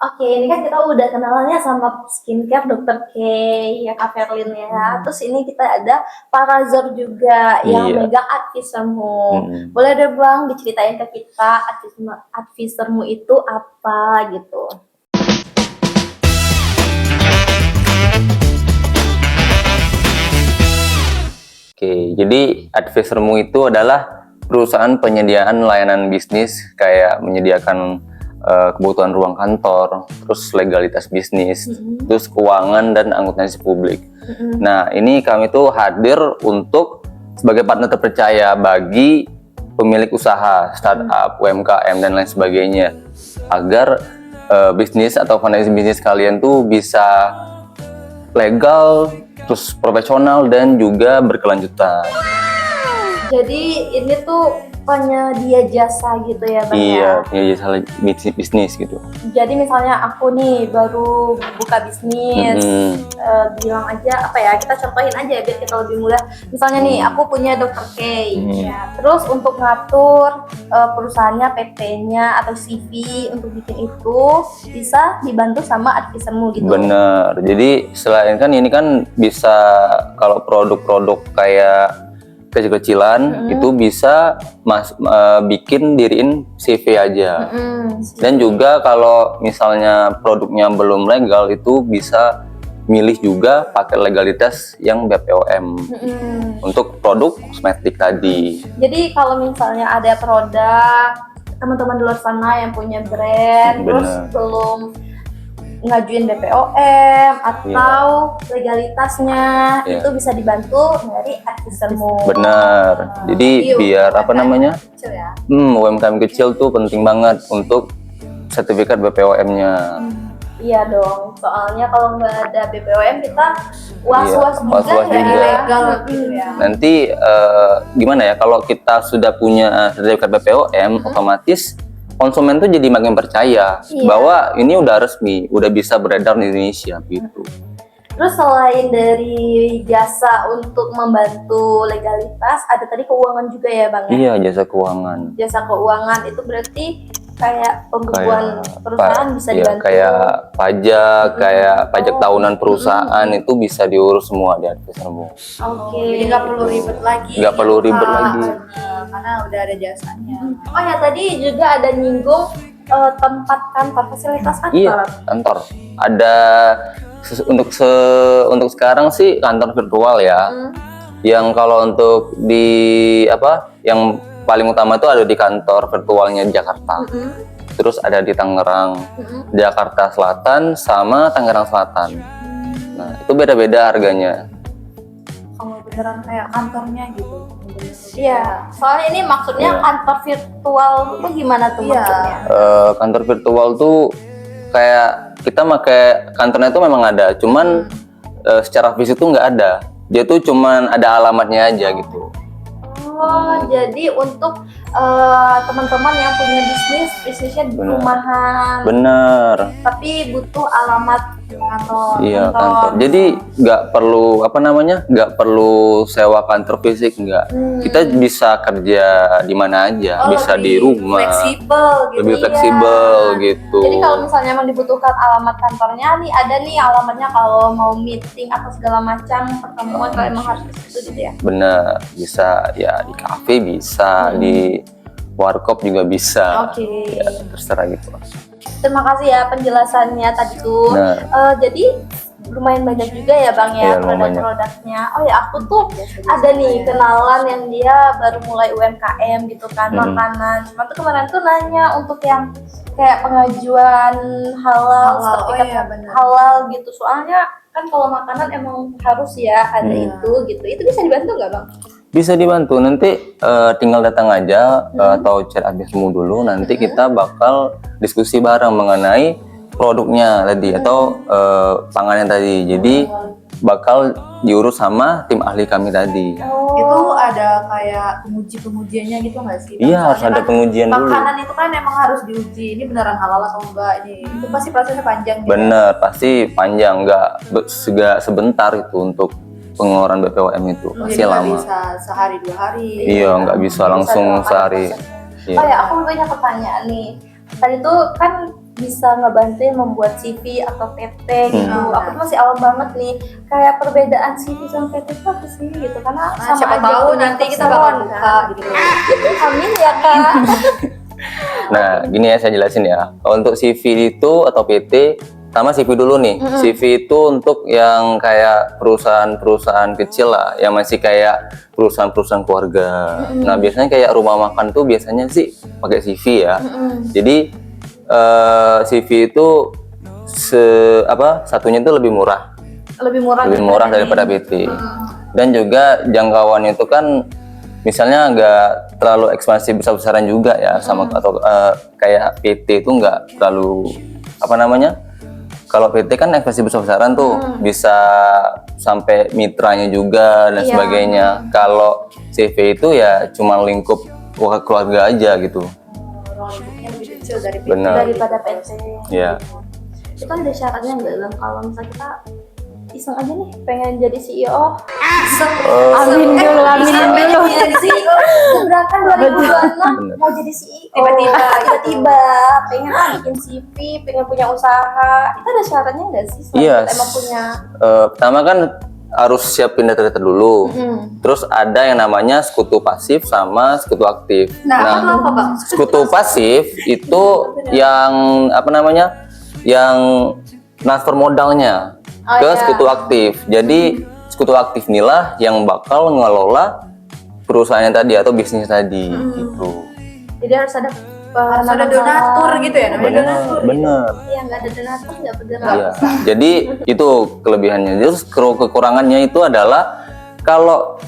Oke, ini kan kita udah kenalannya sama skincare Dokter K, ya Kak Verlin ya. Terus ini kita ada Pak Razor juga yang Iya. megang advisermu. Boleh deh Bang diceritain ke kita advisermu itu apa gitu. Oke, jadi advisermu itu adalah perusahaan penyediaan layanan bisnis kayak menyediakan kebutuhan ruang kantor, terus legalitas bisnis, terus keuangan dan akuntansi publik. Nah, ini kami tuh hadir untuk sebagai partner terpercaya bagi pemilik usaha, startup, UMKM dan lain sebagainya, agar bisnis atau fondasi bisnis kalian tuh bisa legal, terus profesional dan juga berkelanjutan. Jadi ini tuh penyedia jasa gitu ya Bang Iya, ya? punya jasa bisnis gitu. Jadi misalnya aku nih baru buka bisnis, bilang aja apa ya, kita contohin aja biar kita lebih mudah. Misalnya nih aku punya Dokter K, ya. Terus untuk ngatur perusahaannya, PT-nya atau CV untuk bikin itu bisa dibantu sama advisermu gitu. Bener, jadi selain kan ini kan bisa kalau produk-produk kayak kecil-kecilan itu bisa bikin diriin CV aja. Dan juga kalau misalnya produknya belum legal itu bisa milih juga pakai legalitas yang BPOM untuk produk kosmetik tadi. Jadi kalau misalnya ada produk teman-teman di luar sana yang punya brand terus belum ngajuin BPOM atau legalitasnya itu bisa dibantu dari advisermu. Benar. Jadi biar apa namanya? Kecil ya. UMKM kecil tuh penting banget untuk sertifikat BPOM-nya. Iya dong. Soalnya kalau nggak ada BPOM kita was-was juga ya ilegal gitu ya. Nanti gimana ya kalau kita sudah punya sertifikat BPOM otomatis konsumen tuh jadi makin percaya bahwa ini udah resmi, udah bisa beredar di Indonesia gitu. Terus selain dari jasa untuk membantu legalitas, ada tadi keuangan juga ya Bang ya? Iya, jasa keuangan. Jasa keuangan itu berarti kayak pembukuan perusahaan bisa dibantu. Kayak pajak tahunan perusahaan itu bisa diurus semua di advisermu. Oke. Jadi nggak perlu ribet lagi. Nggak perlu ribet lagi. Karena udah ada jasanya. Oh ya tadi juga ada nyinggung tempat kantor, fasilitas kantor. Iya, kantor. Ada untuk sekarang sih kantor virtual ya. Yang kalau untuk di yang paling utama itu ada di kantor virtualnya Jakarta. Terus ada di Tangerang, Jakarta Selatan sama Tangerang Selatan. Nah, itu beda-beda harganya. Kalau beneran kayak kantornya gitu. Iya, soalnya ini maksudnya kantor virtual itu gimana tuh maksudnya? Kantor virtual tuh kayak kita pakai kantornya itu memang ada, cuman secara fisik tuh nggak ada. Dia tuh cuman ada alamatnya aja gitu. Oh, jadi untuk teman-teman yang punya bisnisnya di rumahan. Bener. Tapi butuh alamat kantor. Iya, kantor. Jadi nggak perlu nggak perlu sewa kantor fisik, nggak. Kita bisa kerja di mana aja, bisa di rumah. Fleksibel gitu. Lebih fleksibel gitu. Jadi kalau misalnya emang dibutuhkan alamat kantornya nih, ada nih alamatnya kalau mau meeting atau segala macam pertemuan kalau emang harus ke situ gitu ya. Bener, bisa ya di kafe bisa, di warkop juga bisa. Ya, terserah gitu. Terima kasih ya penjelasannya tadi tuh. Jadi lumayan banyak juga ya Bang ya produk-produknya. Oh ya aku tuh ada nih kenalan yang dia baru mulai UMKM gitu kan, makanan. Cuma tuh kemarin tuh nanya untuk yang kayak pengajuan halal, sertifikat halal gitu. Soalnya kan kalau makanan emang harus ya ada itu gitu. Itu bisa dibantu nggak Bang? Bisa dibantu, nanti tinggal datang aja atau chat advisermu dulu, nanti kita bakal diskusi bareng mengenai produknya tadi atau pangannya tadi. Jadi bakal diurus sama tim ahli kami tadi. Itu ada kayak pengujiannya gitu nggak sih? Iya, harus ada pengujian dulu. Makanan itu kan memang harus diuji, ini beneran halal atau enggak ini. Itu pasti prosesnya panjang. Bener, pasti panjang, nggak sebentar itu untuk pengeluaran BPOM itu pasti lama. Nggak bisa sehari 2 hari. Iya, nggak bisa langsung sehari. Oh ya, aku punya pertanyaan nih. Tadi tuh kan bisa ngebantuin membuat CV atau PT gitu. Hmm. Aku tuh masih awam banget nih, kayak perbedaan CV sama PT itu apa sih gitu, karena Nah, siapa tahu nanti kita bakal buka gitu. Amin ya Kak. Nah, gini ya saya jelasin ya. Kalau untuk CV itu atau PT, sama CV dulu nih. CV itu untuk yang kayak perusahaan-perusahaan kecil lah, yang masih kayak perusahaan-perusahaan keluarga. Nah, biasanya kayak rumah makan tuh biasanya sih pakai CV ya. Jadi CV itu satunya itu lebih murah. Lebih murah Daripada PT. Dan juga jangkauannya itu kan misalnya nggak terlalu ekspansi besar-besaran juga ya, sama atau kayak PT itu nggak terlalu kalau PT kan ekspansi besar-besaran tuh bisa sampai mitranya juga dan sebagainya. Kalau CV itu ya cuma lingkup keluarga aja gitu. Ruang lingkupnya lebih kecil dari PT. Benar. daripada PT. Iya. Itu kan ada syaratnya nggak Bang? Kalau misalnya kita iseng aja nih pengen jadi CEO. Amin dulu. Jadi CEO. Gerakan 2026 mau jadi CEO. Tiba-tiba pengen bikin CV, pengen punya usaha. Itu ada syaratnya nggak sih? Selain Iya. kita emang punya. Pertama kan harus siapin data-data dulu. Terus ada yang namanya sekutu pasif sama sekutu aktif. Nah, itu apa Bang? Sekutu pasif itu yang yang transfer modalnya ke sekutu aktif. Jadi sekutu aktif inilah yang bakal ngelola perusahaannya tadi atau bisnis tadi gitu. Jadi harus ada donatur gitu ya namanya. Bener. Iya, nggak ada donatur nggak bergerak. Iya. Jadi itu kelebihannya. Terus kekurangannya itu adalah kalau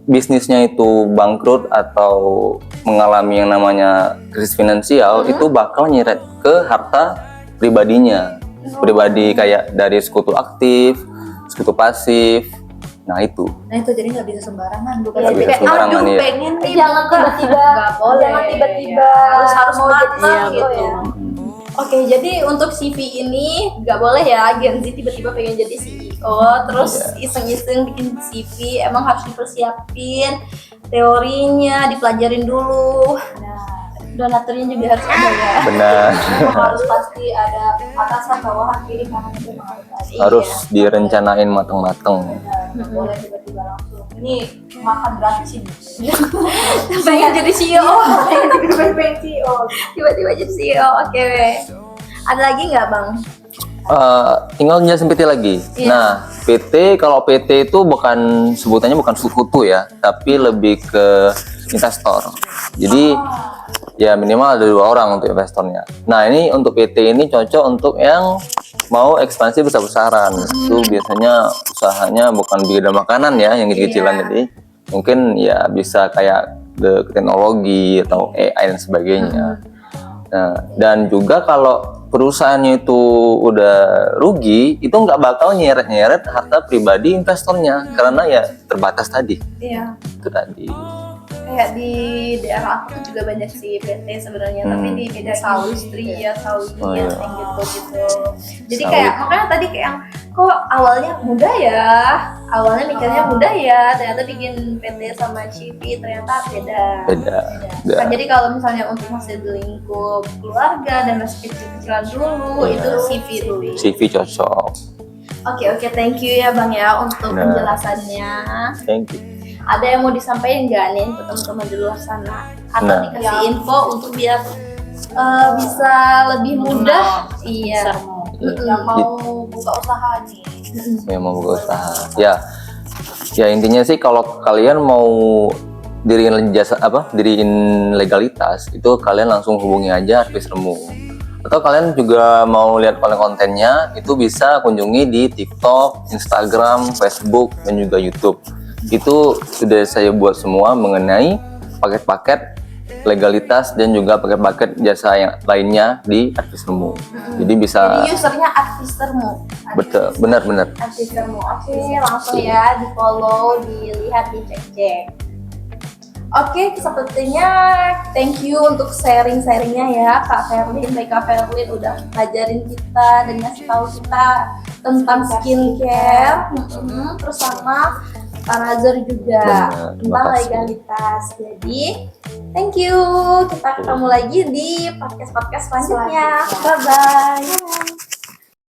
bisnisnya itu bangkrut atau mengalami yang namanya krisis finansial, itu bakal nyeret ke harta pribadinya. Pribadi kayak dari sekutu aktif, sekutu pasif. Nah itu. Nah itu jadi nggak bisa sembarangan, bukan Nggak bisa kayak sembarangan, aduh iya. pengen nih Jangan buka. tiba-tiba, Nggak boleh. jangan tiba-tiba harus mau jadi matang CEO gitu. ya. Oke, jadi untuk CV ini nggak boleh ya Gen Z tiba-tiba pengen jadi CEO, terus iseng-iseng bikin CV, emang harus dipersiapin teorinya, dipelajarin dulu. Donaturnya juga harus ada ya. Benar. Emang harus pasti ada atasan, bawahan, kiri, kanan itu emang harus ada. Harus direncanain matang-matang. Nggak boleh tiba-tiba langsung. Ini makan gratis ini. Pengen jadi CEO, Pengen CEO. tiba-tiba jadi CEO. Oke, weh. Ada lagi nggak Bang? Tinggal jelasin PT lagi. Nah, PT kalau PT itu sebutannya bukan sekutu ya, tapi lebih ke investor. Jadi ya minimal ada 2 orang untuk investornya. Nah ini untuk PT ini cocok untuk yang mau ekspansi besar-besaran. Itu biasanya usahanya bukan bidang makanan ya, yang kecil-kecilan. Jadi mungkin ya bisa kayak ke teknologi atau AI dan sebagainya. Nah, dan juga kalau perusahaannya itu udah rugi, itu nggak bakal nyeret-nyeret harta pribadi investornya karena ya terbatas tadi. Iya. Itu tadi. Kayak di daerah aku tuh juga banyak sih PT sebenarnya, tapi di bidang industri ya, Saudi yang gitu. Jadi kayak makanya tadi kayak yang kok awalnya mudah ya, awalnya mikirnya mudah ya, ternyata bikin PT sama CV ternyata beda. Nah, jadi kalau misalnya untuk masih di lingkup keluarga dan masih kecil-kecilan dulu, itu CV dulu. CV cocok. Oke, thank you ya Bang ya untuk penjelasannya. Thank you. Ada yang mau disampaikan nggak nih ke teman-teman di luar sana, atau dikasih info untuk biar bisa lebih mudah? Iya. Yang mau buka usaha nih. Yang mau buka usaha. Ya intinya sih kalau kalian mau diriin legalitas, itu kalian langsung hubungi aja Advisermu. Atau kalian juga mau lihat konten-kontennya, itu bisa kunjungi di TikTok, Instagram, Facebook, dan juga YouTube. Itu sudah saya buat semua mengenai paket-paket legalitas dan juga paket-paket jasa yang lainnya di Advisermu. Jadi bisa. Jadi usernya Advisermu. Betul, benar. Advisermu. Oke, langsung ya di follow, dilihat, dicek-cek. Oke, sepertinya thank you untuk sharing-sharingnya ya Kak Ferlin. Baik Kak Ferlin udah ngajarin kita dan ngasih tahu kita tentang skincare, terus sama Nazar juga tentang legalitas. Jadi Thank you. Kita ketemu lagi di podcast selanjutnya. Bye bye.